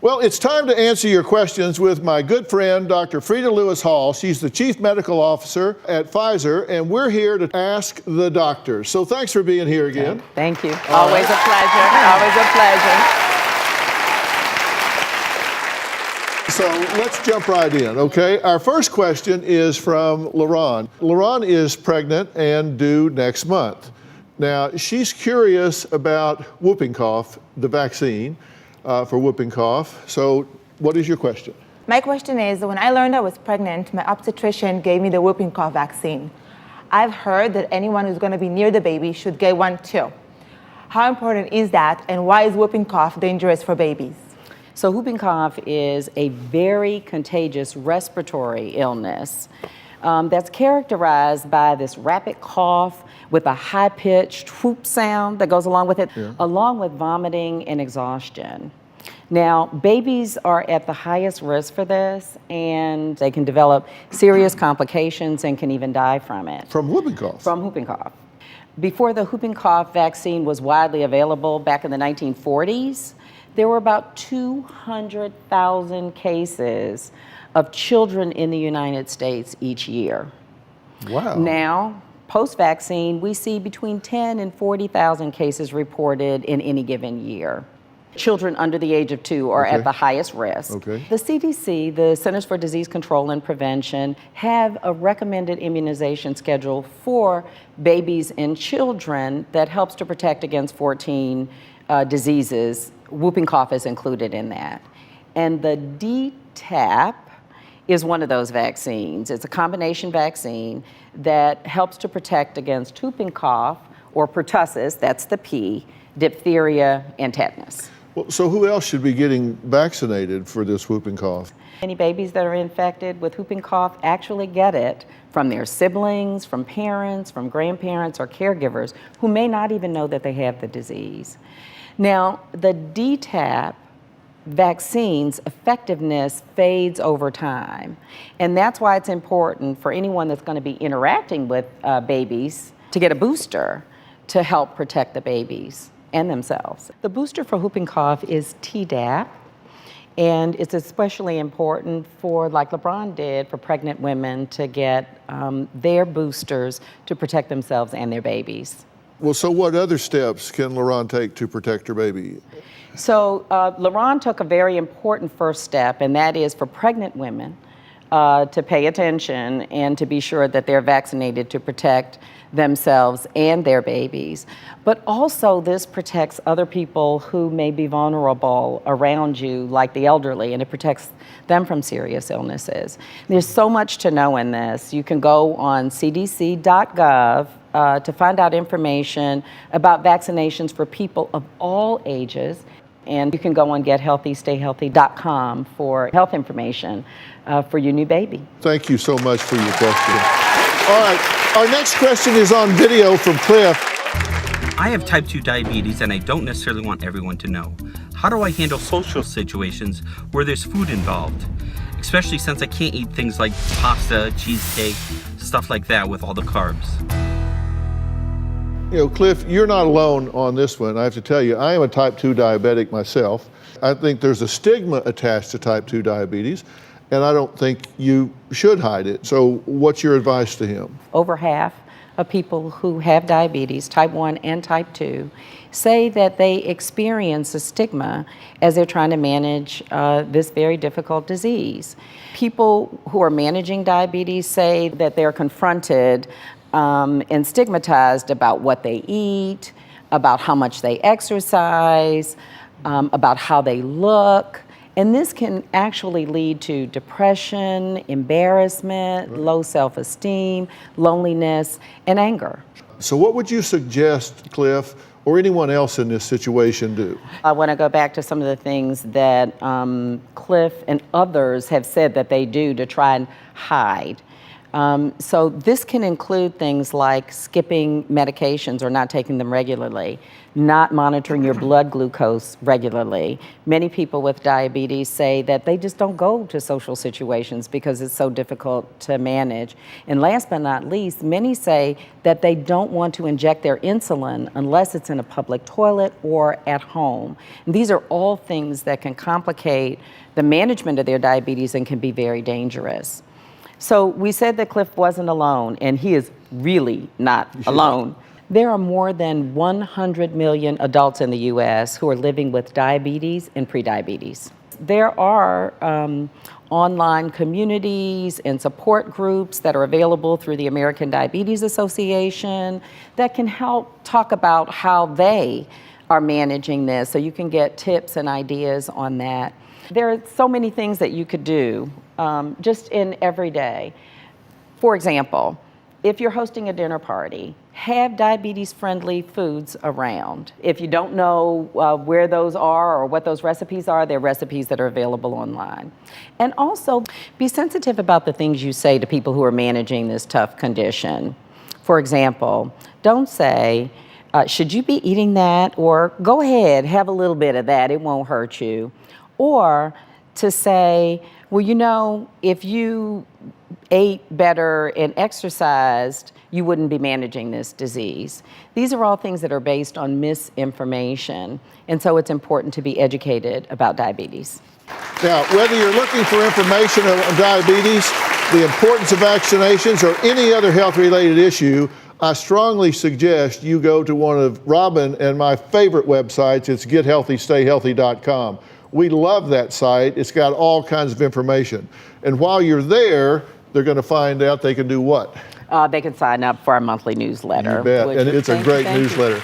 Well, it's time to answer your questions with my good friend, Dr. Freda Lewis-Hall. She's the Chief Medical Officer at Pfizer, and we're here to ask the doctors. So thanks for being here again. Thank you. Always a pleasure. Always a pleasure. So let's jump right in, okay? Our first question is from LaRon. LaRon is pregnant and due next month. Now, she's curious about whooping cough, the vaccine for whooping cough. So what is your question? My question is, when I learned I was pregnant, my obstetrician gave me the whooping cough vaccine. I've heard that anyone who's going to be near the baby should get one too. How important is that, and why is whooping cough dangerous for babies? So whooping cough is a very contagious respiratory illness that's characterized by this rapid cough with a high-pitched whoop sound that goes along with it, along with vomiting and exhaustion. Now, babies are at the highest risk for this, and they can develop serious complications and can even die from it. From whooping cough? From whooping cough. Before the whooping cough vaccine was widely available back in the 1940s, there were about 200,000 cases of children in the United States each year. Wow. Now, post-vaccine, we see between 10 and 40,000 cases reported in any given year. Children under the age of 2 are at the highest risk. Okay. The CDC, the Centers for Disease Control and Prevention, have a recommended immunization schedule for babies and children that helps to protect against 14 diseases. Whooping cough is included in that. And the DTaP is one of those vaccines. It's a combination vaccine that helps to protect against whooping cough or pertussis, that's the P, diphtheria, and tetanus. Well, so who else should be getting vaccinated for this whooping cough? Many babies that are infected with whooping cough actually get it from their siblings, from parents, from grandparents, or caregivers who may not even know that they have the disease. Now, the DTaP vaccine's effectiveness fades over time, and that's why it's important for anyone that's going to be interacting with babies to get a booster to help protect the babies and themselves. The booster for whooping cough is Tdap, and it's especially important for, like LeBron did, for pregnant women to get their boosters to protect themselves and their babies. Well, so what other steps can LaRon take to protect her baby? So LaRon took a very important first step, and that is for pregnant women to pay attention and to be sure that they're vaccinated to protect themselves and their babies. But also this protects other people who may be vulnerable around you, like the elderly, and it protects them from serious illnesses. There's so much to know in this. You can go on cdc.gov to find out information about vaccinations for people of all ages. And you can go on gethealthystayhealthy.com for health information for your new baby. Thank you so much for your question. All right, our next question is on video from Cliff. I have type 2 diabetes and I don't necessarily want everyone to know. How do I handle social situations where there's food involved? Especially since I can't eat things like pasta, cheesecake, stuff like that with all the carbs. You know, Cliff, you're not alone on this one. I have to tell you, I am a type 2 diabetic myself. I think there's a stigma attached to type 2 diabetes, and I don't think you should hide it. So what's your advice to him? Over half of people who have diabetes, type 1 and type 2, say that they experience a stigma as they're trying to manage this very difficult disease. People who are managing diabetes say that they're confronted and stigmatized about what they eat, about how much they exercise, about how they look. And this can actually lead to depression, embarrassment, low self-esteem, loneliness, and anger. So what would you suggest, Cliff, or anyone else in this situation do? I want to go back to some of the things that Cliff and others have said that they do to try and hide So this can include things like skipping medications or not taking them regularly, not monitoring your blood glucose regularly. Many people with diabetes say that they just don't go to social situations because it's so difficult to manage. And last but not least, many say that they don't want to inject their insulin unless it's in a public toilet or at home. And these are all things that can complicate the management of their diabetes and can be very dangerous. So we said that Cliff wasn't alone, and he is really not alone. There are more than 100 million adults in the US who are living with diabetes and prediabetes. There are online communities and support groups that are available through the American Diabetes Association that can help talk about how they are managing this, so you can get tips and ideas on that. There are so many things that you could do just in every day. For example, if you're hosting a dinner party, have diabetes-friendly foods around. If you don't know where those are or what those recipes are, they're recipes that are available online. And also, be sensitive about the things you say to people who are managing this tough condition. For example, don't say, should you be eating that? Or go ahead, have a little bit of that, it won't hurt you. Or to say, well, you know, if you ate better and exercised, you wouldn't be managing this disease. These are all things that are based on misinformation, and so it's important to be educated about diabetes. Now, whether you're looking for information on diabetes, the importance of vaccinations, or any other health-related issue, I strongly suggest you go to one of Robin and my favorite websites. It's gethealthystayhealthy.com. We love that site. It's got all kinds of information. And while you're there, they're going to find out they can do what? They can sign up for our monthly newsletter. You bet. And it's a great newsletter.